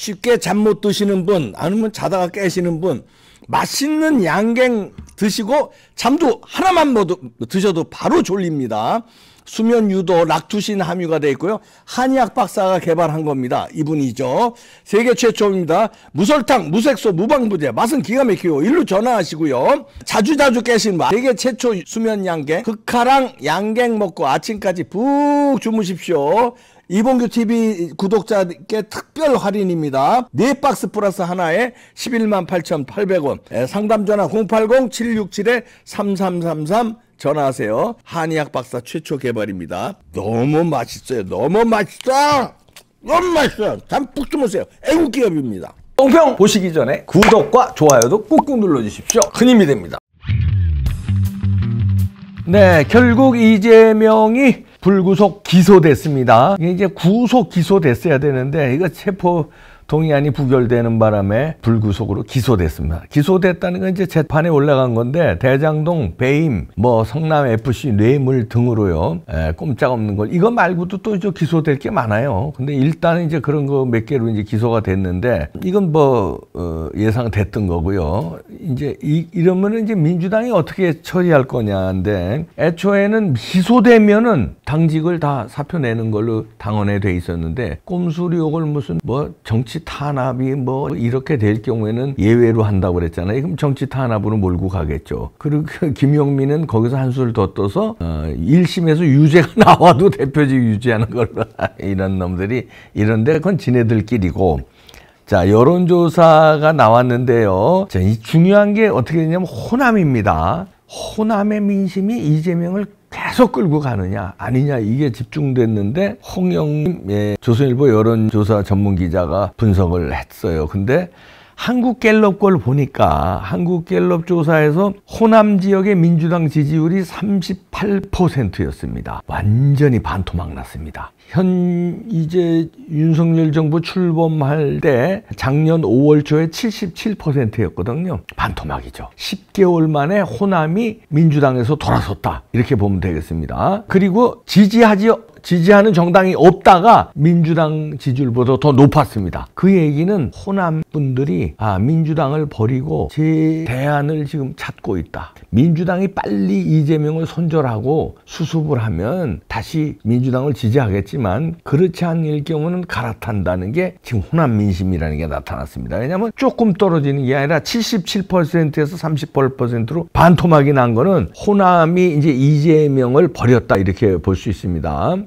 쉽게 잠 못 드시는 분, 아니면 자다가 깨시는 분, 맛있는 양갱 드시고 잠도 하나만 드셔도 바로 졸립니다. 수면 유도 락투신 함유가 되어 있고요. 한의학 박사가 개발한 겁니다. 이분이죠. 세계 최초입니다. 무설탕, 무색소, 무방부제, 맛은 기가 막히고 일로 전화하시고요. 자주 깨시는 분, 세계 최초 수면 양갱, 극하랑 양갱 먹고 아침까지 푹 주무십시오. 이봉규 TV 구독자께 특별 할인입니다. 4박스 플러스 하나에 118,800원. 상담 전화 080-767-3333 전화하세요. 한의학 박사 최초 개발입니다. 너무 맛있어요. 너무 맛있어. 너무 맛있어요. 잠 푹 주무세요. 애국 기업입니다. 똥평 보시기 전에 구독과 좋아요도 꾹꾹 눌러주십시오. 큰 힘이 됩니다. 네, 결국 이재명이 불구속 기소됐습니다. 이제 구속 기소됐어야 되는데 이거 체포 동의안이 부결되는 바람에 불구속으로 기소됐습니다. 기소됐다는 건 이제 재판에 올라간 건데 대장동, 배임, 성남 FC 뇌물 등으로요. 꼼짝없는 걸 이거 말고도 또 이제 기소될 게 많아요. 근데 일단은 이제 그런 거 몇 개로 이제 기소가 됐는데 이건 예상됐던 거고요. 이제 이러면은 이제 민주당이 어떻게 처리할 거냐인데 애초에는 기소되면은 당직을 다 사표 내는 걸로 당원에 돼 있었는데 꼼수리 욕을 무슨 정치 탄압이 이렇게 될 경우에는 예외로 한다고 그랬잖아요. 그럼 정치 탄압으로 몰고 가겠죠. 그리고 김용민은 거기서 한술 더 떠서 1심에서 유죄가 나와도 대표직 유지하는 걸로 이런 놈들이 이런데 그건 지네들끼리고. 자, 여론조사가 나왔는데요. 자, 이 중요한 게 어떻게 되냐면 호남입니다. 호남의 민심이 이재명을 계속 끌고 가느냐 아니냐 이게 집중됐는데 홍영님 조선일보 여론조사 전문기자가 분석을 했어요. 근데 한국갤럽 걸 보니까 한국갤럽 조사에서 호남 지역의 민주당 지지율이 38%였습니다. 완전히 반토막 났습니다. 이제 윤석열 정부 출범할 때 작년 5월 초에 77%였거든요. 반토막이죠. 10개월 만에 호남이 민주당에서 돌아섰다. 이렇게 보면 되겠습니다. 그리고 지지하는 정당이 없다가 민주당 지지율보다 더 높았습니다. 그 얘기는 호남 분들이 민주당을 버리고 제 대안을 지금 찾고 있다. 민주당이 빨리 이재명을 손절하고 수습을 하면 다시 민주당을 지지하겠지만 그렇지 않을 경우는 갈아탄다는 게 지금 호남 민심이라는 게 나타났습니다. 왜냐하면 조금 떨어지는 게 아니라 77%에서 38%로 반토막이 난 거는 호남이 이제 이재명을 버렸다 이렇게 볼 수 있습니다.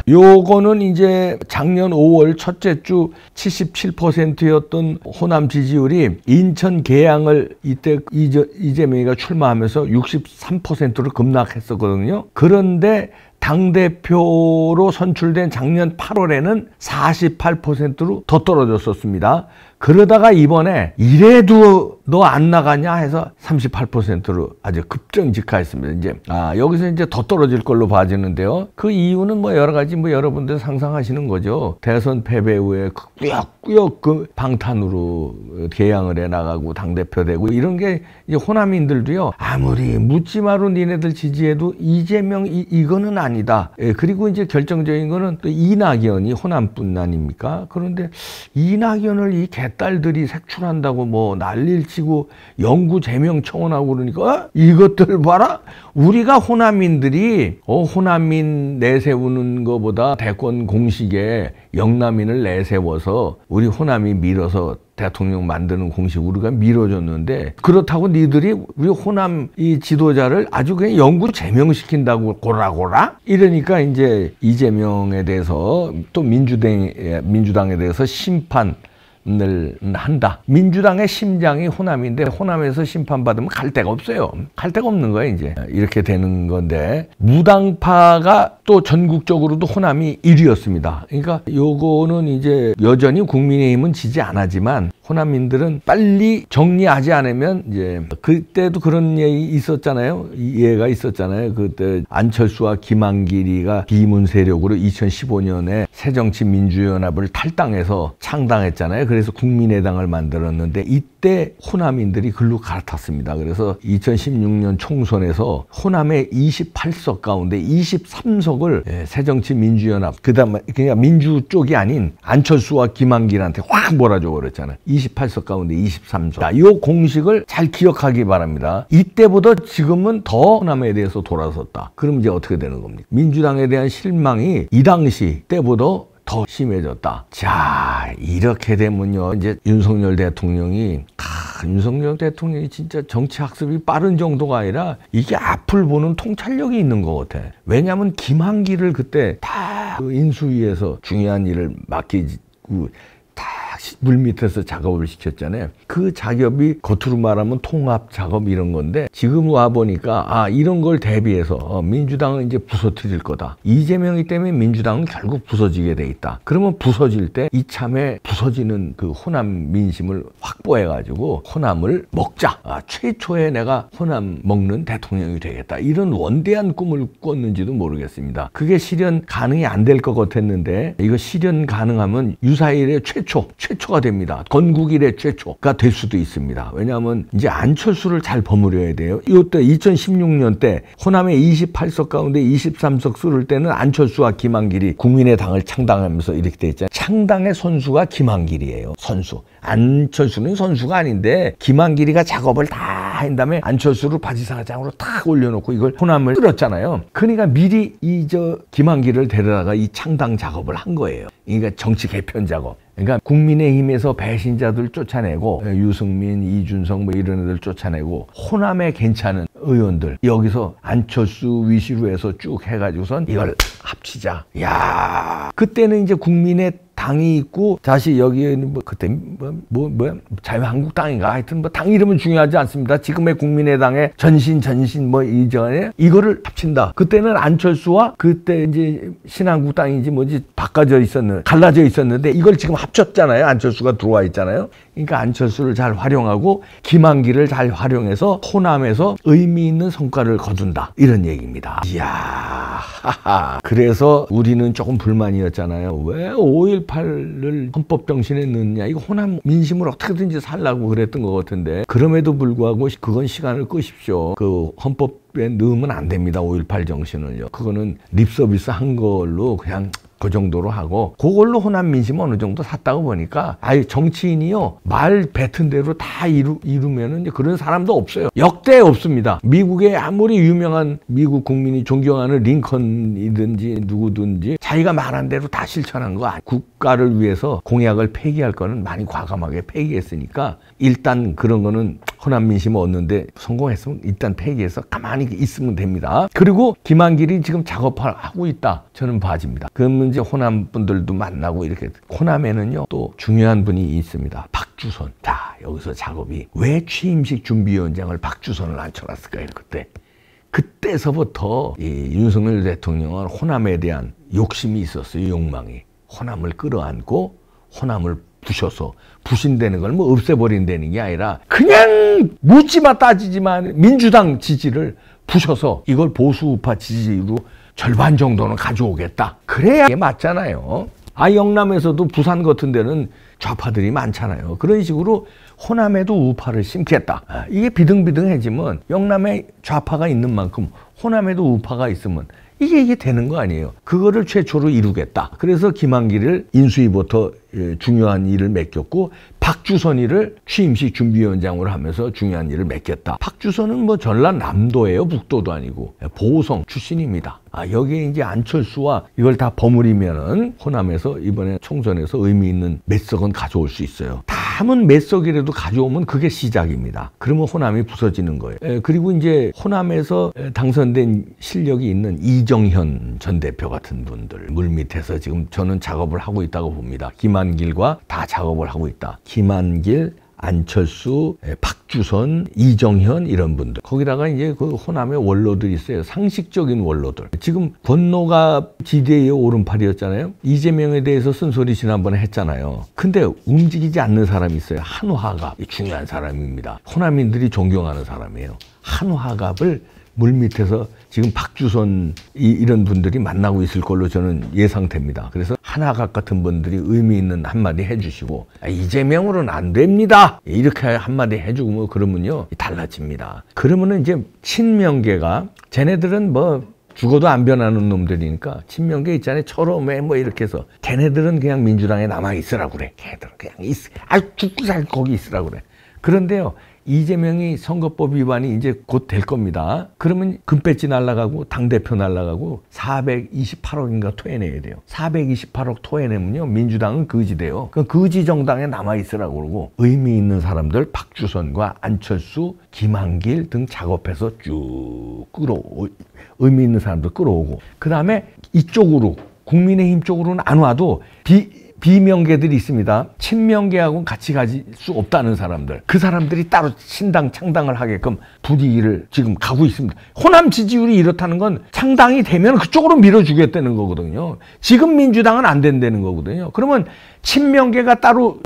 요거는 이제 작년 5월 첫째 주 77%였던 호남 지지율이 인천 계양을 이때 이재명이가 출마하면서 63%로 급락했었거든요. 그런데 당대표로 선출된 작년 8월에는 48%로 더 떨어졌었습니다. 그러다가 이번에 이래도 너 안 나가냐 해서 38%로 아주 급정직하였습니다. 이제 여기서 이제 더 떨어질 걸로 봐지는데요. 그 이유는 여러 가지 여러분들 상상하시는 거죠. 대선 패배 후에 꾸역꾸역 그 방탄으로 개항을 해 나가고 당대표 되고 이런 게 이제 호남인들도요. 아무리 묻지마로 니네들 지지해도 이재명 이거는 아니다. 그리고 이제 결정적인 거는 또 이낙연이 호남뿐 아닙니까? 그런데 이낙연을 이 개딸들이 색출한다고 난리를 치고 영구 제명 청원하고 그러니까 이것들 봐라. 우리가 호남인들이 호남인 내세우는 것보다 대권 공식에 영남인을 내세워서 우리 호남이 밀어서 대통령 만드는 공식 우리가 밀어줬는데 그렇다고 니들이 우리 호남 이 지도자를 아주 그냥 영구 제명시킨다고 고라고라? 이러니까 이제 이재명에 대해서 또 민주당에 대해서 심판을 한다. 민주당의 심장이 호남인데 호남에서 심판받으면 갈 데가 없어요. 갈 데가 없는 거예요. 이제 이렇게 되는 건데 무당파가 또 전국적으로도 호남이 1위였습니다. 그러니까 요거는 이제 여전히 국민의힘은 지지 안 하지만 호남민들은 빨리 정리하지 않으면 이제 그때도 그런 얘기 있었잖아요. 예가 있었잖아요. 그때 안철수와 김한길이가 비문 세력으로 2015년에 새정치민주연합을 탈당해서 창당했잖아요. 그래서 국민의당을 만들었는데 이때 호남인들이 글로 갈아탔습니다. 그래서 2016년 총선에서 호남의 28석 가운데 23석을 새정치민주연합 그다음에 그냥 민주 쪽이 아닌 안철수와 김한길한테 확 몰아줘 버렸잖아요. 28석 가운데 23석. 이 공식을 잘 기억하기 바랍니다. 이때보다 지금은 더 호남에 대해서 돌아섰다. 그럼 이제 어떻게 되는 겁니까? 민주당에 대한 실망이 이 당시 때보다 더 심해졌다. 자, 이렇게 되면요. 이제 윤석열 대통령이 진짜 정치 학습이 빠른 정도가 아니라 이게 앞을 보는 통찰력이 있는 것 같아. 왜냐하면 김한길을 그때 다 인수위에서 중요한 일을 맡기고 다 물밑에서 작업을 시켰잖아요. 그 작업이 겉으로 말하면 통합 작업 이런 건데 지금 와 보니까 이런 걸 대비해서 민주당은 이제 부서뜨릴 거다. 이재명이 때문에 민주당은 결국 부서지게 돼 있다. 그러면 부서질 때 이참에 부서지는 그 호남 민심을 확보해가지고 호남을 먹자. 최초에 내가 호남 먹는 대통령이 되겠다. 이런 원대한 꿈을 꿨는지도 모르겠습니다. 그게 실현 가능이 안 될 것 같았는데 이거 실현 가능하면 유사일의 최초가 됩니다. 건국 이래 최초가 될 수도 있습니다. 왜냐하면 이제 안철수를 잘 버무려야 돼요. 이때 2016년 때 호남의 28석 가운데 23석 쓸 때는 안철수와 김한길이 국민의당을 창당하면서 이렇게 돼 있잖아요. 창당의 선수가 김한길이에요. 선수. 안철수는 선수가 아닌데 김한길이가 작업을 다 한 다음에 안철수를 바지사장으로 탁 올려놓고 이걸 호남을 끌었잖아요. 그러니까 미리 김한길을 데려다가 이 창당 작업을 한 거예요. 그러니까 정치 개편 작업. 그러니까 국민의힘에서 배신자들 쫓아내고 유승민, 이준석 뭐 이런 애들 쫓아내고 호남에 괜찮은 의원들 여기서 안철수 위시로 해서 쭉 해가지고선 이걸 합치자. 야, 그때는 이제 국민의 당이 있고 다시 여기에 그때 자유한국당인가 하여튼 당 이름은 중요하지 않습니다. 지금의 국민의당의 전신 이전에 이거를 합친다. 그때는 안철수와 그때 이제 신한국당인지 갈라져 있었는데 이걸 지금 합쳤잖아요. 안철수가 들어와 있잖아요. 그러니까 안철수를 잘 활용하고 김한길을 잘 활용해서 호남에서 의미 있는 성과를 거둔다. 이런 얘기입니다. 이야, 그래서 우리는 조금 불만이었잖아요. 왜 5.18을 헌법정신에 넣느냐. 이거 호남 민심을 어떻게든지 살라고 그랬던 것 같은데 그럼에도 불구하고 그건 시간을 끄십시오. 그 헌법에 넣으면 안 됩니다. 5.18 정신을요. 그거는 립서비스 한 걸로 그냥 그 정도로 하고 그걸로 호남 민심 어느 정도 샀다고 보니까 정치인이요 말 뱉은 대로 다 이루면은 그런 사람도 없어요. 역대 없습니다. 미국의 아무리 유명한 미국 국민이 존경하는 링컨이든지 누구든지 자기가 말한 대로 다 실천한 거 국가를 위해서 공약을 폐기할 거는 많이 과감하게 폐기했으니까 일단 그런 거는 호남 민심 얻는데 성공했으면 일단 폐기해서 가만히 있으면 됩니다. 그리고 김한길이 지금 작업하고 있다. 저는 봐집니다. 그러면 이제 호남 분들도 만나고 이렇게 호남에는요 또 중요한 분이 있습니다. 박주선. 자, 여기서 작업이 왜 취임식 준비위원장을 박주선을 앉혀놨을까요? 그때서부터 이 윤석열 대통령은 호남에 대한 욕심이 있었어요. 욕망이. 호남을 끌어안고 호남을 부셔서 부신다는 걸 없애버린다는 게 아니라 그냥 묻지마 따지지마 민주당 지지를 부셔서 이걸 보수 우파 지지로 절반 정도는 가져오겠다. 그래야 이게 맞잖아요. 영남에서도 부산 같은 데는 좌파들이 많잖아요. 그런 식으로 호남에도 우파를 심겠다. 이게 비등비등해지면 영남에 좌파가 있는 만큼 호남에도 우파가 있으면 이게 되는 거 아니에요. 그거를 최초로 이루겠다. 그래서 김한길을 인수위부터 중요한 일을 맡겼고 박주선이를 취임식 준비위원장으로 하면서 중요한 일을 맡겼다. 박주선은 전라남도예요. 북도도 아니고 보성 출신입니다. 여기에 이제 안철수와 이걸 다 버무리면은 호남에서 이번에 총선에서 의미 있는 몇 석은 가져올 수 있어요. 남은 몇 석이라도 가져오면 그게 시작입니다. 그러면 호남이 부서지는 거예요. 그리고 이제 호남에서 당선된 실력이 있는 이정현 전 대표 같은 분들 물밑에서 지금 저는 작업을 하고 있다고 봅니다. 김한길과 다 작업을 하고 있다. 김한길, 안철수, 박주선, 이정현 이런 분들. 거기다가 이제 그 호남의 원로들이 있어요. 상식적인 원로들. 지금 권노가 지대의 오른팔이었잖아요. 이재명에 대해서 쓴소리 지난번에 했잖아요. 근데 움직이지 않는 사람이 있어요. 한화갑. 중요한 사람입니다. 호남인들이 존경하는 사람이에요. 한화갑을 물밑에서 지금 박주선 이런 분들이 만나고 있을 걸로 저는 예상됩니다. 그래서 한화갑 같은 분들이 의미 있는 한마디 해주시고 이재명으로는 안 됩니다. 이렇게 한마디 해주고 뭐 그러면요 달라집니다. 그러면은 이제 친명계가 쟤네들은 뭐 죽어도 안 변하는 놈들이니까 친명계 있잖아요. 철험에 뭐 이렇게 해서 걔네들은 그냥 민주당에 남아있으라고 그래. 걔네들은 그냥 죽고 살 거기 있으라고 그래. 그런데요. 이재명이 선거법 위반이 이제 곧 될 겁니다. 그러면 금배지 날라가고 당대표 날라가고 428억인가 토해내야 돼요. 428억 토해내면요. 민주당은 거지돼요. 그럼 거지 정당에 남아있으라고 그러고 의미 있는 사람들 박주선과 안철수, 김한길 등 작업해서 쭉 의미 있는 사람들 끌어오고 그 다음에 이쪽으로 국민의힘 쪽으로는 안 와도 비명계들이 있습니다. 친명계하고는 같이 가질 수 없다는 사람들. 그 사람들이 따로 신당 창당을 하게끔 분위기를 지금 가고 있습니다. 호남 지지율이 이렇다는 건 창당이 되면 그쪽으로 밀어주겠다는 거거든요. 지금 민주당은 안 된다는 거거든요. 그러면 친명계가 따로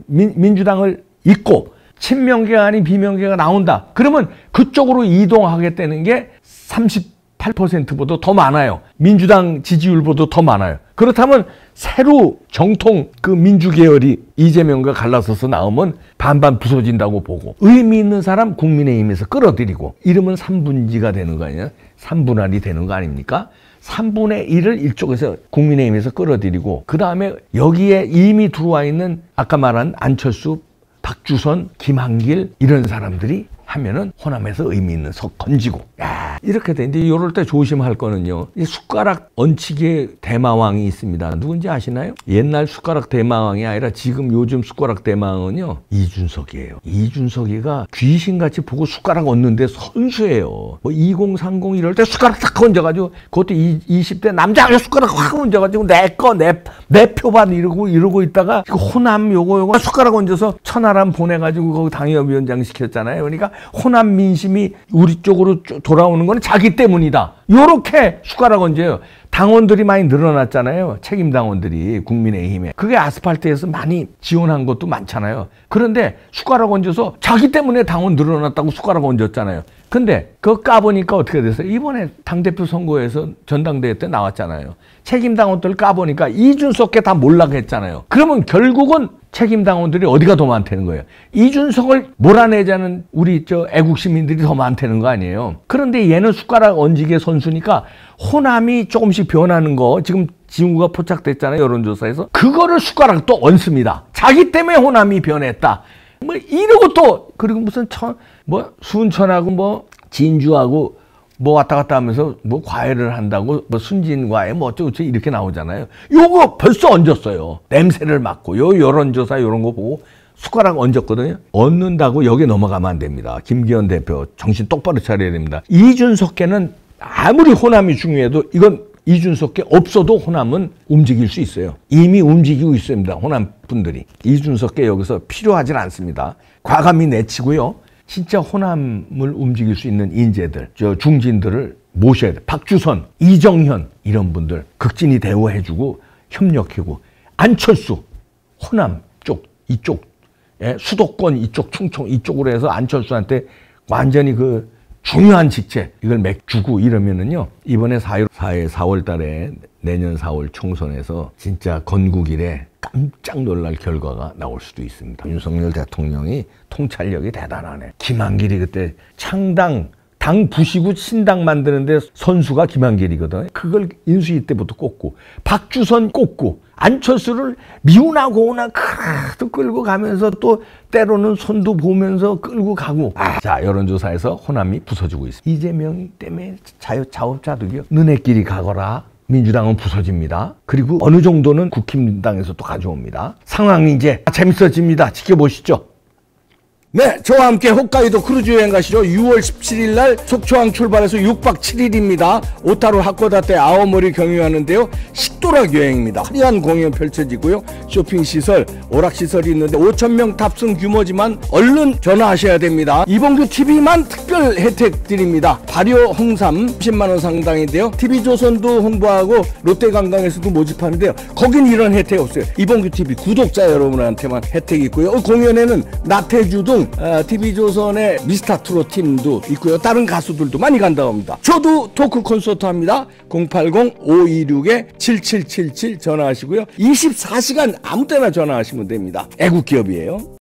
민주당을 잇고 친명계가 아닌 비명계가 나온다. 그러면 그쪽으로 이동하겠다는 게 38%보다 더 많아요. 민주당 지지율보다 더 많아요. 그렇다면 새로 정통 그 민주계열이 이재명과 갈라서서 나오면 반반 부서진다고 보고 의미 있는 사람 국민의힘에서 끌어들이고 이러면 3분지가 되는 거 아니냐? 3분할이 되는 거 아닙니까? 3분의 1을 이쪽에서 국민의힘에서 끌어들이고 그 다음에 여기에 이미 들어와 있는 아까 말한 안철수, 박주선, 김한길 이런 사람들이 하면은 호남에서 의미 있는 석 건지고 야 이렇게 되는데 이럴 때 조심할 거는요. 이 숟가락 얹히기의 대마왕이 있습니다. 누군지 아시나요? 옛날 숟가락 대마왕이 아니라 지금 요즘 숟가락 대마왕은요. 이준석이에요. 이준석이가 귀신같이 보고 숟가락 얹는데 선수예요. 뭐 2030 이럴 때 숟가락 딱 얹어가지고 그것도 20대 남자가 숟가락 확 얹어가지고 내 표반 이러고 있다가 호남 요거 숟가락 얹어서 천하람 보내가지고 거기 당협위원장 시켰잖아요. 그러니까 호남 민심이 우리 쪽으로 돌아오는 건 자기 때문이다. 요렇게 숟가락 얹어요. 당원들이 많이 늘어났잖아요. 책임 당원들이 국민의힘에. 그게 아스팔트에서 많이 지원한 것도 많잖아요. 그런데 숟가락 얹어서 자기 때문에 당원 늘어났다고 숟가락 얹었잖아요. 근데 그거 까보니까 어떻게 됐어요? 이번에 당대표 선거에서 전당대회 때 나왔잖아요. 책임 당원들 까보니까 이준석께 다 몰락했잖아요. 그러면 결국은 책임 당원들이 어디가 더 많다는 거예요? 이준석을 몰아내자는 우리 애국 시민들이 더 많다는 거 아니에요? 그런데 얘는 숟가락 얹기의 선수니까 호남이 조금씩 변하는 거 지금 징후가 포착됐잖아요. 여론조사에서. 그거를 숟가락 또 얹습니다. 자기 때문에 호남이 변했다. 뭐 이러고 또 그리고 무슨 순천하고 진주하고 왔다 갔다 하면서 과외를 한다고 순진과외 어쩌고저쩌고 이렇게 나오잖아요. 요거 벌써 얹었어요. 냄새를 맡고 여론조사 이런 거 보고 숟가락 얹었거든요. 얹는다고 여기 넘어가면 안 됩니다. 김기현 대표 정신 똑바로 차려야 됩니다. 이준석계는 아무리 호남이 중요해도 이건 이준석계 없어도 호남은 움직일 수 있어요. 이미 움직이고 있습니다. 호남 분들이. 이준석계 여기서 필요하진 않습니다. 과감히 내치고요. 진짜 호남을 움직일 수 있는 인재들, 중진들을 모셔야 돼. 박주선, 이정현 이런 분들 극진히 대우해주고 협력하고 안철수, 호남 쪽 이쪽 수도권 이쪽 충청 이쪽으로 해서 안철수한테 완전히 그 중요한 직책 이걸 주고 이러면은요 이번에 4월 달에 내년 4월 총선에서 진짜 건국일에 깜짝 놀랄 결과가 나올 수도 있습니다. 윤석열 대통령이 통찰력이 대단하네. 김한길이 그때 당 부시고 신당 만드는데 선수가 김한길이거든. 그걸 인수위 때부터 꼽고 박주선 꼽고 안철수를 미우나 고우나 크도 끌고 가면서 또 때로는 손도 보면서 끌고 가고. 자, 여론조사에서 호남이 부서지고 있습니다. 이재명 때문에 자업자득이요. 너네끼리 가거라. 민주당은 부서집니다. 그리고 어느 정도는 국힘당에서 또 가져옵니다. 상황이 이제 재밌어집니다. 지켜보시죠. 네, 저와 함께 홋카이도 크루즈 여행 가시죠. 6월 17일 날 속초항 출발해서 6박 7일입니다. 오타루, 하코다테, 아오모리 경유하는데요. 식도락 여행입니다. 화려한 공연 펼쳐지고요. 쇼핑시설, 오락시설이 있는데 5,000명 탑승 규모지만 얼른 전화하셔야 됩니다. 이봉규 TV만 특별 혜택 드립니다. 발효 홍삼 10만원 상당인데요. TV조선도 홍보하고 롯데관광에서도 모집하는데요. 거긴 이런 혜택 없어요. 이봉규 TV 구독자 여러분한테만 혜택이 있고요. 공연에는 나태주 등 TV조선의 미스터트롯 팀도 있고요. 다른 가수들도 많이 간다고 합니다. 저도 토크 콘서트 합니다. 080-526-7777 전화하시고요. 24시간 아무 때나 전화하시면 됩니다. 애국기업이에요.